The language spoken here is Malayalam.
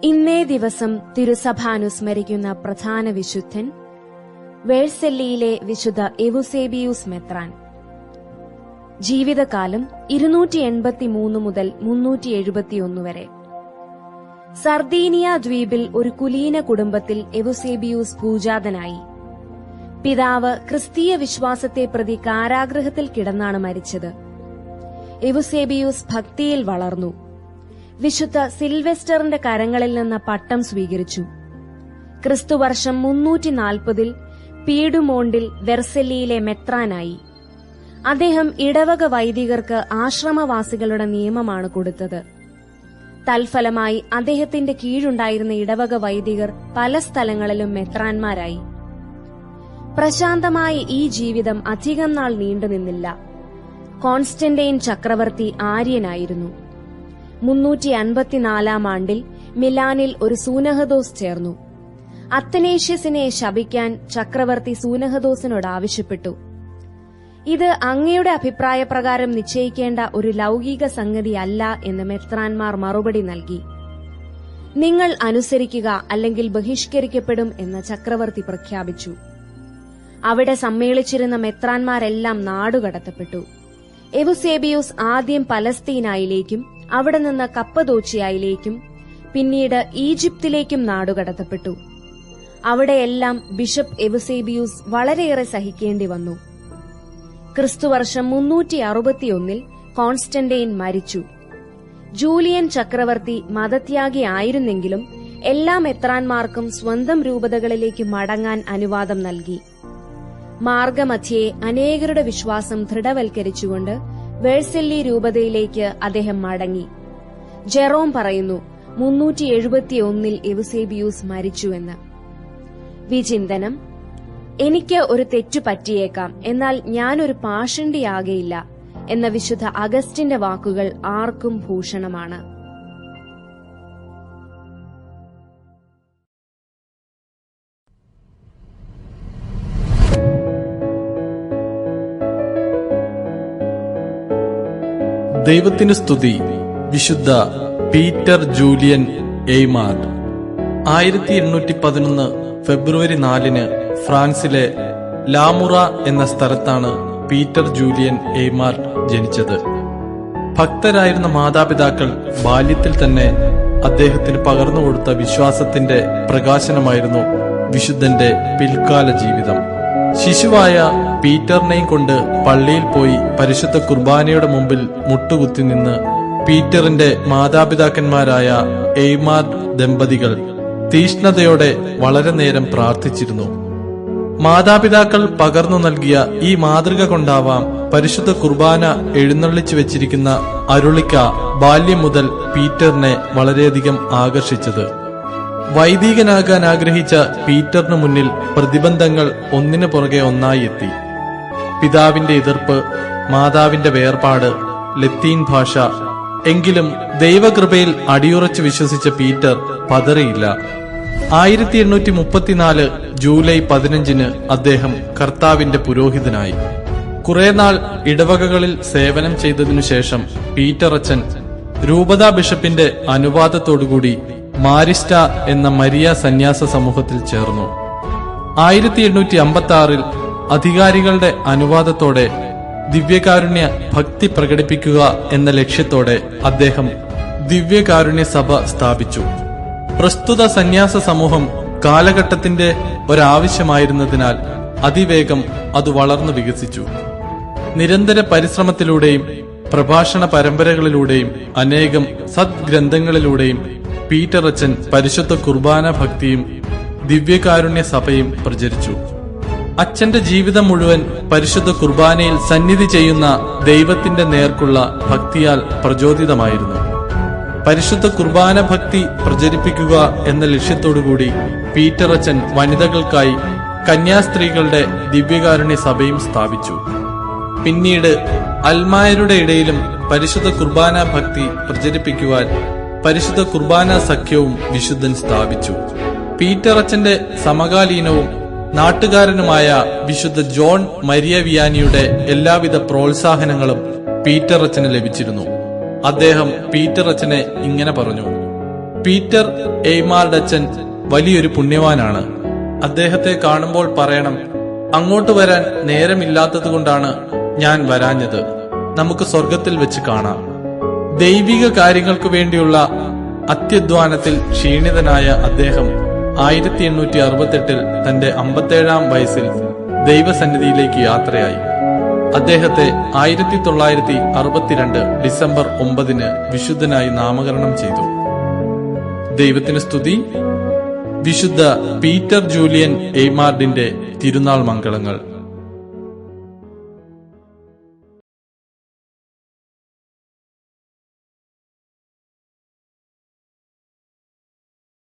ഇന്നേ ദിവസം തിരുസഭ അനുസ്മരിക്കുന്ന പ്രധാന വിശുദ്ധൻ വേഴ്സെല്ലിയിലെ വിശുദ്ധ എവുസേബിയൂസ് മെത്രാൻ. ജീവിതകാലം 283 മുതൽ 371 വരെ. സർദീനിയ ദ്വീപിൽ ഒരു കുലീന കുടുംബത്തിൽ എവുസേബിയൂസ് പൂജാതനായി. പിതാവ് ക്രിസ്തീയ വിശ്വാസത്തെ പ്രതി കാരാഗൃഹത്തിൽ കിടന്നാണ് മരിച്ചത്. എവുസേബിയൂസ് ഭക്തിയിൽ വളർന്നു. വിശുദ്ധ സിൽവെസ്റ്ററിന്റെ കരങ്ങളിൽ നിന്ന് പട്ടം സ്വീകരിച്ചു. ക്രിസ്തുവർഷം 340 പീഡുമോണ്ടിൽ വെർസെല്ലിയിലെ മെത്രാനായി. അദ്ദേഹം ഇടവക വൈദികർക്ക് ആശ്രമവാസികളുടെ നിയമമാണ് കൊടുത്തത്. തൽഫലമായി അദ്ദേഹത്തിന്റെ കീഴുണ്ടായിരുന്ന ഇടവക വൈദികർ പല സ്ഥലങ്ങളിലും മെത്രാന്മാരായി. പ്രശാന്തമായ ഈ ജീവിതം അധികം നാൾ നീണ്ടുനിന്നില്ല. കോൺസ്റ്റന്റൈൻ ചക്രവർത്തി ആര്യനായിരുന്നു. 354 ആണ്ടിൽ മിലാനിൽ ഒരു സൂനഹദോസ് ചേർന്നു. അത്തനേഷ്യസിനെ ശപിക്കാൻ ചക്രവർത്തി സൂനഹദോസിനോട് ആവശ്യപ്പെട്ടു. ഇത് അങ്ങയുടെ അഭിപ്രായപ്രകാരം നിശ്ചയിക്കേണ്ട ഒരു ലൌകിക സംഗതിയല്ല എന്ന് മെത്രാന്മാർ മറുപടി നൽകി. നിങ്ങൾ അനുസരിക്കുക അല്ലെങ്കിൽ ബഹിഷ്കരിക്കപ്പെടും എന്ന് ചക്രവർത്തി പ്രഖ്യാപിച്ചു. അവിടെ സമ്മേളിച്ചിരുന്ന മെത്രാന്മാരെല്ലാം നാടുകടത്തപ്പെട്ടു. എവുസേബിയൂസ് ആദ്യം പലസ്തീനായിലേക്കും അവിടെ നിന്ന് കപ്പദോച്ചിയയിലേക്കും പിന്നീട് ഈജിപ്തിലേക്കും നാടുകടത്തപ്പെട്ടു. അവിടെയെല്ലാം ബിഷപ്പ് എവുസേബിയൂസ് വളരെയേറെ സഹിക്കേണ്ടി വന്നു. ക്രിസ്തുവർഷം 361 കോൺസ്റ്റന്റൈൻ മരിച്ചു. ജൂലിയൻ ചക്രവർത്തി മതത്യാഗിയായിരുന്നെങ്കിലും എല്ലാ മെത്രാന്മാർക്കും സ്വന്തം രൂപതകളിലേക്ക് മടങ്ങാൻ അനുവാദം നൽകി. മാർഗമധ്യേ അനേകരുടെ വിശ്വാസം ദൃഢവൽക്കരിച്ചുകൊണ്ട് വേഴ്സെല്ലി രൂപതയിലേക്ക് അദ്ദേഹം മടങ്ങി. ജെറോം പറയുന്നു 371 എവുസേബിയൂസ് മരിച്ചുവെന്ന്. വിചിന്തനം: എനിക്ക് ഒരു തെറ്റു പറ്റിയേക്കാം, എന്നാൽ ഞാനൊരു പാഷണ്ഡിയാകയില്ല എന്ന വിശുദ്ധ അഗസ്റ്റിന്റെ വാക്കുകൾ ആർക്കും ഭൂഷണമാണ്. ദൈവത്തിന് സ്തുതി. വിശുദ്ധ പീറ്റർ ജൂലിയൻ എയ്മാർഡ് 1811 ഫെബ്രുവരി 4 ഫ്രാൻസിലെ ലാമുറ എന്ന സ്ഥലത്താണ് പീറ്റർ ജൂലിയൻ എയ്മാർഡ് ജനിച്ചത്. ഭക്തരായിരുന്ന മാതാപിതാക്കൾ ബാല്യത്തിൽ തന്നെ അദ്ദേഹത്തിന് പകർന്നുകൊടുത്ത വിശ്വാസത്തിന്റെ പ്രകാശനമായിരുന്നു വിശുദ്ധന്റെ പിൽക്കാല ജീവിതം. ശിശുവായ പീറ്ററിനെയും കൊണ്ട് പള്ളിയിൽ പോയി പരിശുദ്ധ കുർബാനയുടെ മുമ്പിൽ മുട്ടുകുത്തി നിന്ന് പീറ്ററിന്റെ മാതാപിതാക്കന്മാരായ എയ്മാർഡ് ദമ്പതികൾ തീഷ്ണതയോടെ വളരെ നേരം പ്രാർത്ഥിച്ചിരുന്നു. മാതാപിതാക്കൾ പകർന്നു നൽകിയ ഈ മാതൃക കൊണ്ടാവാം പരിശുദ്ധ കുർബാന എഴുന്നള്ളിച്ചു വെച്ചിരിക്കുന്ന അരുളിക്ക ബാല്യം മുതൽ പീറ്ററിനെ വളരെയധികം ആകർഷിച്ചത്. വൈദികനാകാൻ ആഗ്രഹിച്ച പീറ്ററിനു മുന്നിൽ പ്രതിബന്ധങ്ങൾ ഒന്നിനു പുറകെ ഒന്നായി എത്തി. പിതാവിന്റെ എതിർപ്പ്, മാതാവിന്റെ വേർപാട്, ലത്തീൻ ഭാഷ. എങ്കിലും ദൈവകൃപയിൽ അടിയുറച്ചു വിശ്വസിച്ച പീറ്റർ പതറിയില്ല. 1834 ജൂലൈ 15 അദ്ദേഹം കർത്താവിന്റെ പുരോഹിതനായി. കുറെ നാൾ ഇടവകകളിൽ സേവനം ചെയ്തതിനു ശേഷം പീറ്റർ അച്ഛൻ രൂപതാ ബിഷപ്പിന്റെ അനുവാദത്തോടുകൂടി മാരിസ്റ്റ എന്ന മരിയ സന്യാസ സമൂഹത്തിൽ ചേർന്നു. 1856 അധികാരികളുടെ അനുവാദത്തോടെ ദിവ്യകാരുണ്യ ഭക്തി പ്രകടിപ്പിക്കുക എന്ന ലക്ഷ്യത്തോടെ അദ്ദേഹം ദിവ്യകാരുണ്യ സഭ സ്ഥാപിച്ചു. പ്രസ്തുത സന്യാസ സമൂഹം കാലഘട്ടത്തിന്റെ ഒരാവശ്യമായിരുന്നതിനാൽ അതിവേഗം അത് വളർന്നു വികസിച്ചു. നിരന്തര പരിശ്രമത്തിലൂടെയും പ്രഭാഷണ പരമ്പരകളിലൂടെയും അനേകം സദ്ഗ്രന്ഥങ്ങളിലൂടെയും പീറ്റർ അച്ഛൻ പരിശുദ്ധ കുർബാന ഭക്തിയും ദിവ്യകാരുണ്യ സഭയും പ്രചരിച്ചു. അച്ഛന്റെ ജീവിതം മുഴുവൻ പരിശുദ്ധ കുർബാനയിൽ സന്നിധി ചെയ്യുന്ന ദൈവത്തിന്റെ നേർക്കുള്ള ഭക്തിയാൽ പ്രചോദിതമായിരുന്നു. പരിശുദ്ധ കുർബാന ഭക്തി പ്രചരിപ്പിക്കുക എന്ന ലക്ഷ്യത്തോടുകൂടി പീറ്റർ അച്ഛൻ വനിതകൾക്കായി കന്യാസ്ത്രീകളുടെ ദിവ്യകാരുണ്യ സഭയും സ്ഥാപിച്ചു. പിന്നീട് അൽമായരുടെ ഇടയിലും പരിശുദ്ധ കുർബാന ഭക്തി പ്രചരിപ്പിക്കുവാൻ പരിശുദ്ധ കുർബാന സഖ്യവും വിശുദ്ധൻ സ്ഥാപിച്ചു. പീറ്റർ അച്ഛന്റെ സമകാലീനവും നാട്ടുകാരനുമായ വിശുദ്ധ ജോൺ മരിയ വിയാനിയുടെ എല്ലാവിധ പ്രോത്സാഹനങ്ങളും പീറ്റർ അച്ഛന് ലഭിച്ചിരുന്നു. അദ്ദേഹം പീറ്റർ അച്ഛനെ ഇങ്ങനെ പറഞ്ഞു: പീറ്റർ എയ്മാർഡച്ചൻ വലിയൊരു പുണ്യവാനാണ്. അദ്ദേഹത്തെ കാണുമ്പോൾ പറയണം, അങ്ങോട്ട് വരാൻ നേരമില്ലാത്തതുകൊണ്ടാണ് ഞാൻ വരാഞ്ഞത്. നമുക്ക് സ്വർഗത്തിൽ വെച്ച് കാണാം. ദൈവിക കാര്യങ്ങൾക്ക് വേണ്ടിയുള്ള അത്യധ്വാനത്തിൽ ക്ഷീണിതനായ അദ്ദേഹം 1868 തന്റെ 57-ാം വയസ്സിൽ ദൈവസന്നിധിയിലേക്ക് യാത്രയായി. അദ്ദേഹത്തെ 1962 ഡിസംബർ 9 വിശുദ്ധനായി നാമകരണം ചെയ്തു. ദൈവത്തിന് സ്തുതി. വിശുദ്ധ പീറ്റർ ജൂലിയൻ എയ്മാർഡിന്റെ തിരുനാൾ മംഗളങ്ങൾ.